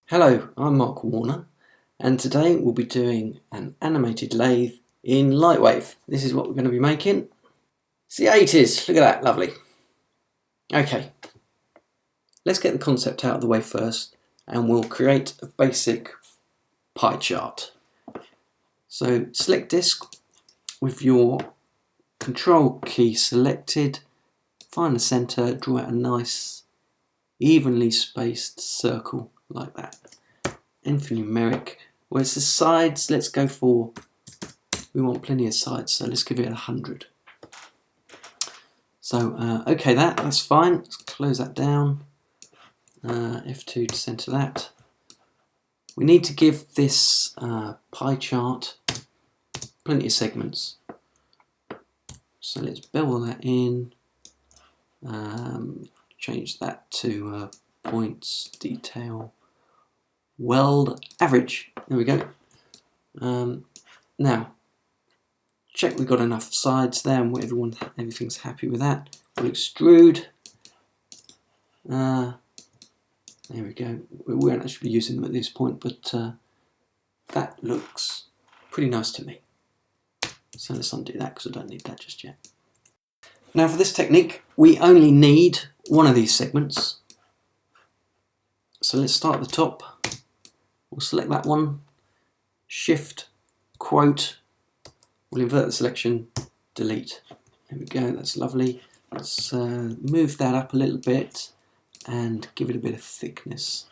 Hello, I'm Mark Warner, and today we'll be doing an animated lathe in LightWave. This is what we're going to be making. It's the 80s, look at that, lovely. Okay, let's get the concept out of the way first, and we'll create a basic pie chart. So select disk with your control key selected, find the center, draw out a nice evenly spaced circle like that. Alphanumeric. Where's the sides? Let's go for, we want plenty of sides, so let's give it 100. So okay, that's fine. Let's close that down. F2 to center that. We need to give this pie chart plenty of segments. So let's bevel that in. Change that to points, detail, weld, average. There we go. Now, check we've got enough sides there and everything's happy with that. We'll extrude. There we go. We won't actually be using them at this point, but that looks pretty nice to me. So let's undo that because I don't need that just yet. Now for this technique, we only need one of these segments. So let's start at the top. We'll select that one, Shift, quote, we'll invert the selection, delete. There we go, that's lovely. Let's move that up a little bit and give it a bit of thickness.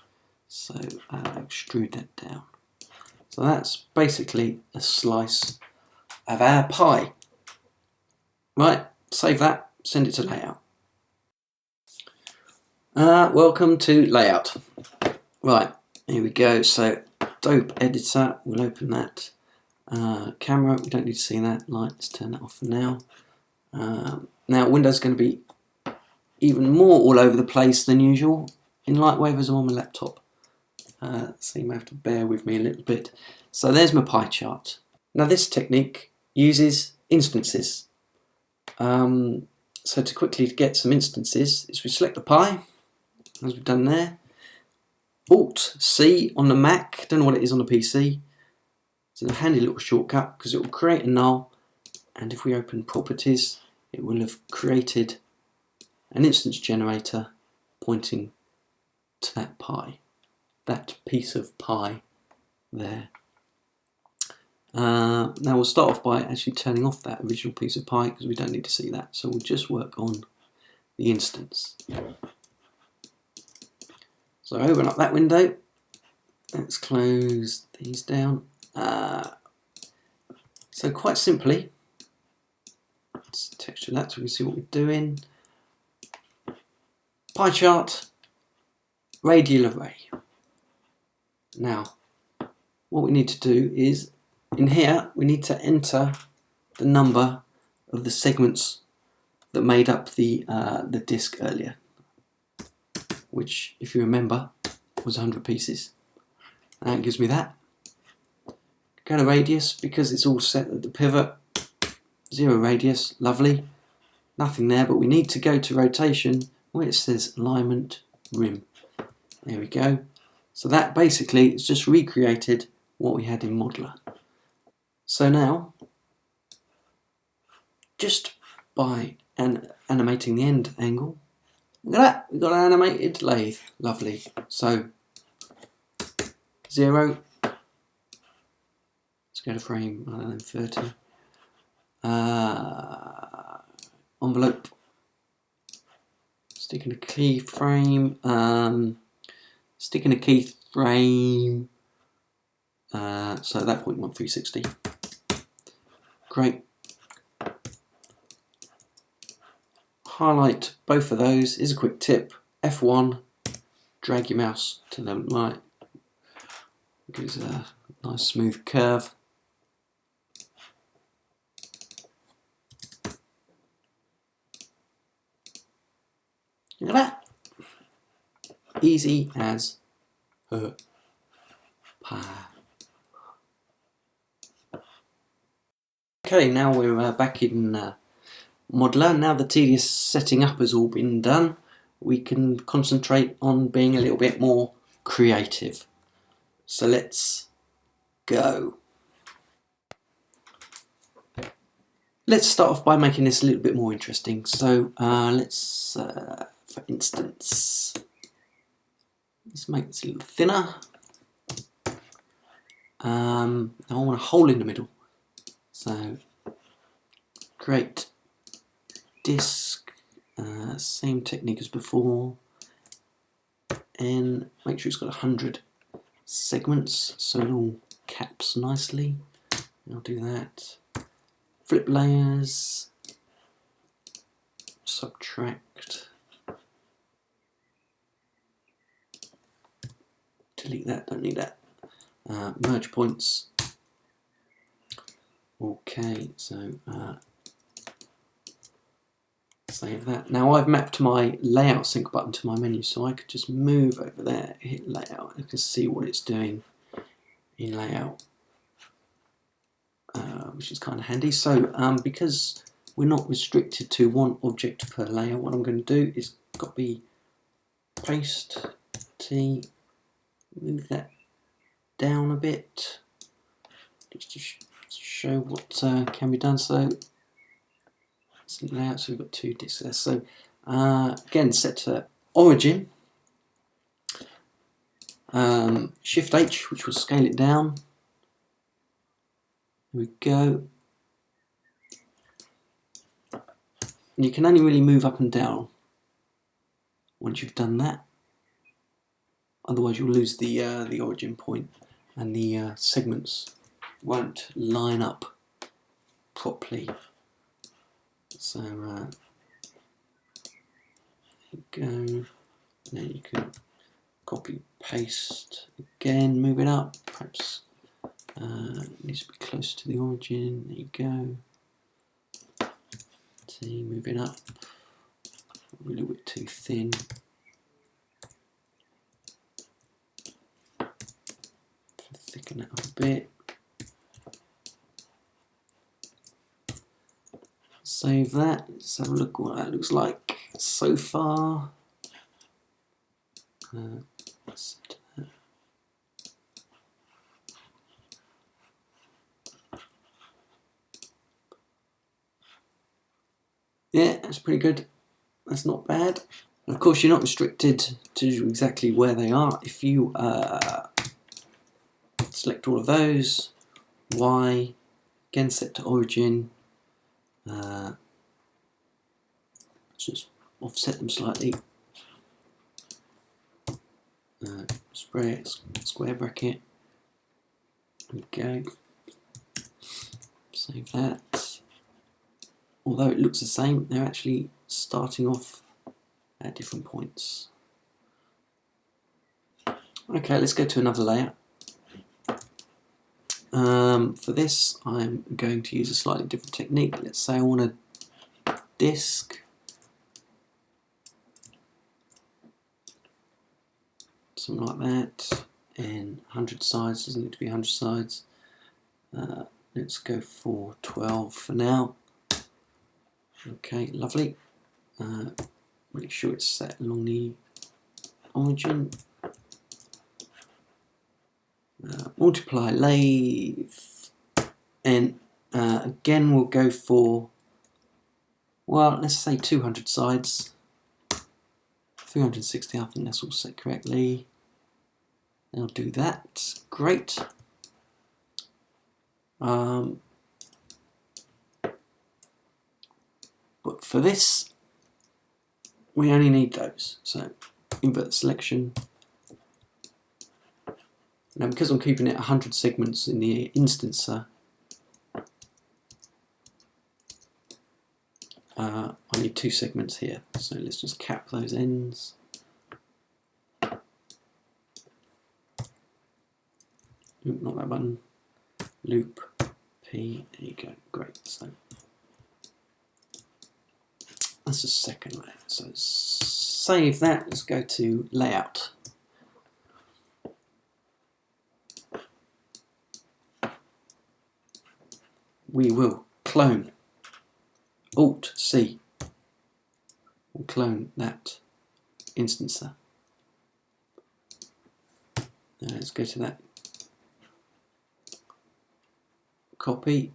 So extrude that down. So that's basically a slice of our pie. Right. Save that, send it to layout. Welcome to layout. Right, here we go. So dope editor, we'll open that. Camera, we don't need to see that. Light, let's turn that off for now. Now Windows is going to be even more all over the place than usual in LightWave as I'm on my laptop. So you may have to bear with me a little bit. So there's my pie chart. Now this technique uses instances. So to quickly get some instances is we select the pie, as we've done there. Alt-C on the Mac, don't know what it is on the PC. It's a handy little shortcut because it will create a null, and if we open properties, it will have created an instance generator pointing to that pie, that piece of pie there. Now we'll start off by actually turning off that original piece of pie because we don't need to see that. So we'll just work on the instance. So open up that window. Let's close these down. So quite simply, let's texture that so we can see what we're doing. Pie chart, radial array. Now, what we need to do is in here, we need to enter the number of the segments that made up the disk earlier, which, if you remember, was 100 pieces. And it gives me that. Go to radius, because it's all set at the pivot. 0 radius, lovely. Nothing there, but we need to go to rotation where it says alignment rim. There we go. So that basically is just recreated what we had in Modeler. So now, just by animating the end angle, look at that, we've got an animated lathe, lovely. So 0, let's go to frame, I don't know, 30. Envelope, stick in a keyframe, stick in a keyframe. So at that point we want 360. Great. Highlight both of those. Here's a quick tip. F1, drag your mouse to the right. Gives a nice smooth curve. Look at that. Easy as pie. Okay, now we're back in Modeler. Now the tedious setting up has all been done, we can concentrate on being a little bit more creative. So let's go. Let's start off by making this a little bit more interesting. So let's, for instance, let's make this a little thinner. Now I want a hole in the middle. So create disk, same technique as before, and make sure it's got 100 segments so it all caps nicely. I'll do that. Flip layers, subtract, delete that, don't need that. Merge points. Okay, so save that. Now I've mapped my layout sync button to my menu, so I could just move over there, hit layout, and I can see what it's doing in layout. Which is kind of handy. So because we're not restricted to one object per layer, what I'm going to do is copy, paste, T, move that down a bit, just to show what can be done. So it's layout, so we've got 2 disks there. So again, set to origin, Shift H, which will scale it down. Here we go. And you can only really move up and down once you've done that. Otherwise you'll lose the origin point and the segments won't line up properly. So there you go. Now you can copy, paste again, move it up. Perhaps it needs to be close to the origin. There you go. See, move it up. A little bit too thin. Thicken it up a bit. Save that. Let's have a look what that looks like so far. Yeah, that's pretty good. That's not bad. And of course, you're not restricted to exactly where they are. If you select all of those, Y, again set to origin, just offset them slightly, square bracket, there we go, save that. Although it looks the same, they're actually starting off at different points. Okay, let's go to another layer. For this, I'm going to use a slightly different technique. Let's say I want a disk. Something like that. And 100 sides, doesn't need to be 100 sides. Let's go for 12 for now. Okay, lovely. Make sure it's set along the origin. Multiply lathe, and again we'll go for, well, let's say 200 sides. 360, I think that's all set correctly. I'll do that. Great. But for this, we only need those. So invert selection. Now, because I'm keeping it 100 segments in the instancer, I need 2 segments here. So let's just cap those ends. Oop, not that button. Loop P. There you go. Great. So that's the second layer. So save that. Let's go to layout. We will clone. Alt C. We'll clone that instancer. Now let's go to that copy,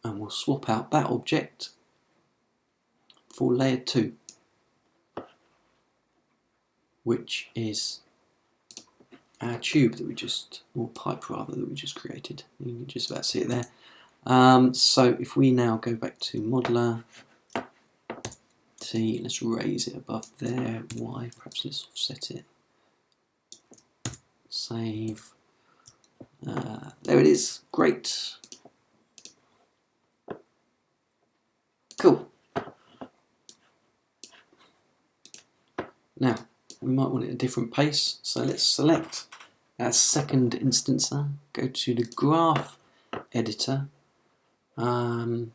and we'll swap out that object for layer 2, which is our tube that we just, or pipe rather, that we just created. You can just about see it there. So if we now go back to modeler, T, let's raise it above there, Y, perhaps let's offset it, save, there it is, great, cool. Now we might want it a different pace, so let's select our second instancer, go to the graph editor. Handy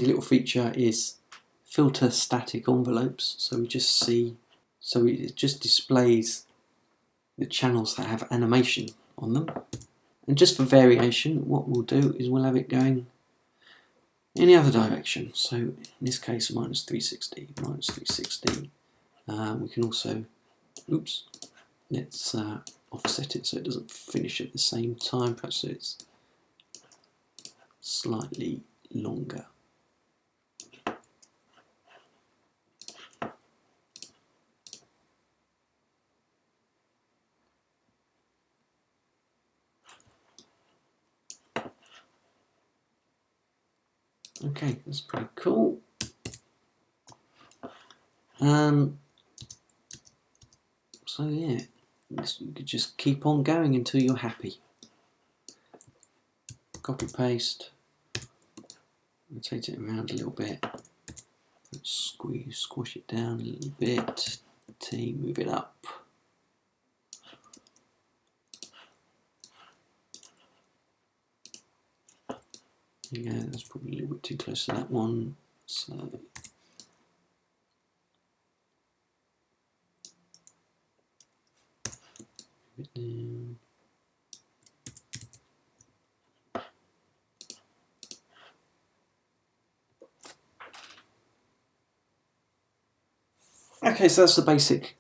little feature is filter static envelopes, so we just see, so it just displays the channels that have animation on them. And just for variation, what we'll do is we'll have it going in the other direction. So in this case, minus 360, minus 360. We can also, oops, let's offset it so it doesn't finish at the same time, perhaps so it's slightly longer. Okay, that's pretty cool. So yeah, you could just keep on going until you're happy. Copy paste, rotate it around a little bit, squish it down a little bit, T, move it up. Yeah, that's probably a little bit too close to that one, so move it down. Okay, so that's the basic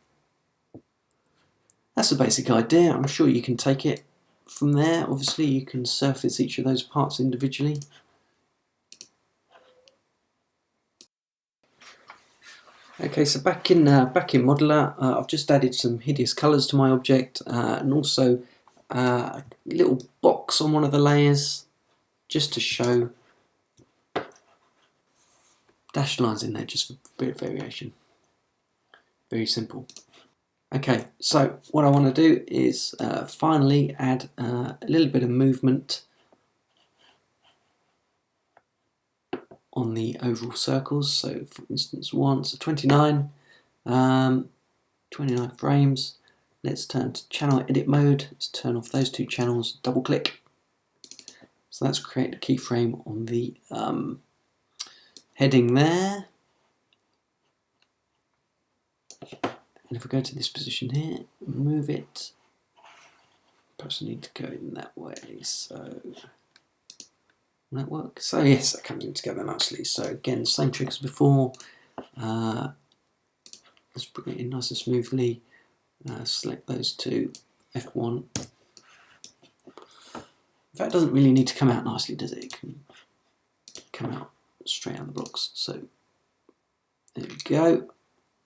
idea. I'm sure you can take it from there. Obviously you can surface each of those parts individually. Okay, so back in Modeler, I've just added some hideous colours to my object, and also a little box on one of the layers, just to show dashed lines in there, just for a bit of variation. Very simple. Okay, so what I want to do is finally add a little bit of movement on the oval circles. So for instance, 29 frames. Let's turn to channel edit mode. Let's turn off those two channels, double click. So let's create a keyframe on the heading there. And if we go to this position here, move it, perhaps I need to go in that way, so will that work? So yes, that comes in together nicely. So again, same trick as before. Let's bring it in nice and smoothly. Select those two, F1. In fact, it doesn't really need to come out nicely, does it? It can come out straight out of the blocks. So there we go.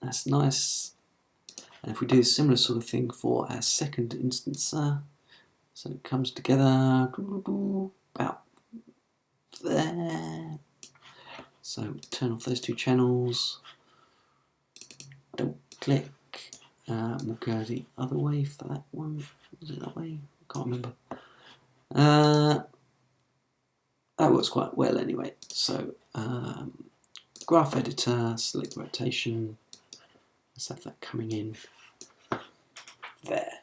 That's nice. And if we do a similar sort of thing for our second instancer, so it comes together about there. So turn off those two channels, double click, we'll go the other way for that one. Was it that way? I can't remember. That works quite well anyway. So graph editor, select rotation, let's have that coming in there.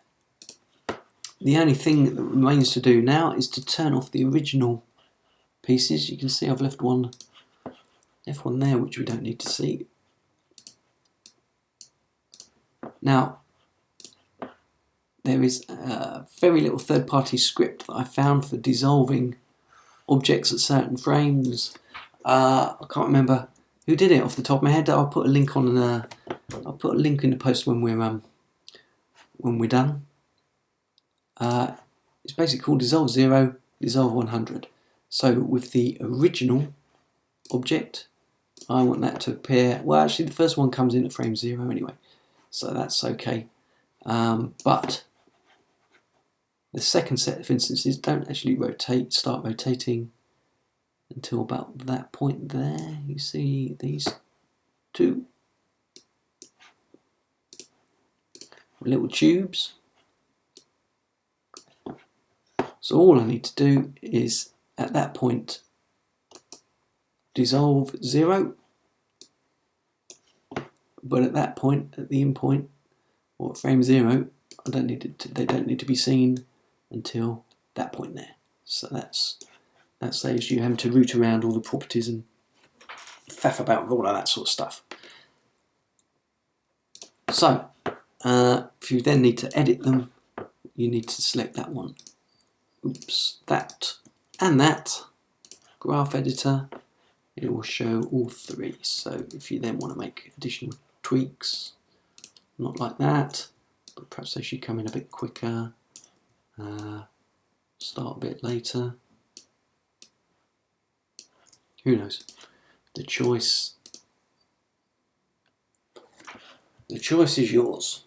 The only thing that remains to do now is to turn off the original pieces. You can see I've left one F1 there, which we don't need to see. Now, there is a very little third-party script that I found for dissolving objects at certain frames. I can't remember who did it off the top of my head. I'll put a link on I'll put a link in the post when we're done. It's basically called Dissolve 0, dissolve 100. So with the original object, I want that to appear, well actually the first one comes in at frame 0 anyway, so that's okay. But the second set of instances don't actually start rotating until about that point there. You see these two little tubes. So all I need to do is at that point dissolve 0, but at that point, at the in point, or at frame 0, they don't need to be seen until that point there. So that saves you having to root around all the properties and faff about with all of that sort of stuff. So if you then need to edit them, you need to select that one. Oops, that and that graph editor. It will show all three. So if you then want to make additional tweaks, not like that, but perhaps they should come in a bit quicker, start a bit later. Who knows? The choice is yours.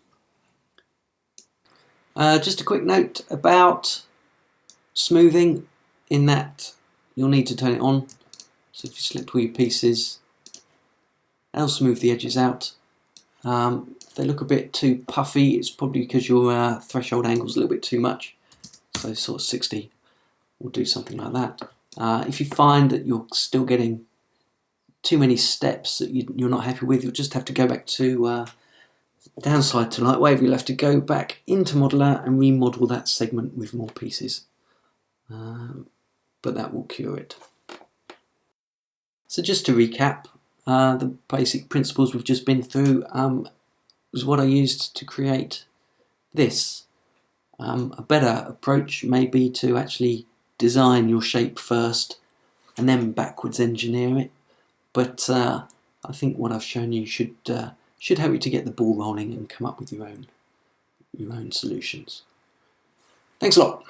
Just a quick note about smoothing, in that you'll need to turn it on. So if you select all your pieces, that'll smooth the edges out. If they look a bit too puffy, it's probably because your threshold angle's a little bit too much. So sort of 60 will do something like that. If you find that you're still getting too many steps that you're not happy with, you'll just have to go back to downside to LightWave. You'll have to go back into Modeler and remodel that segment with more pieces. But that will cure it. So just to recap, the basic principles we've just been through was what I used to create this. A better approach may be to actually design your shape first and then backwards engineer it. But I think what I've shown you should help you to get the ball rolling and come up with your own solutions. Thanks a lot.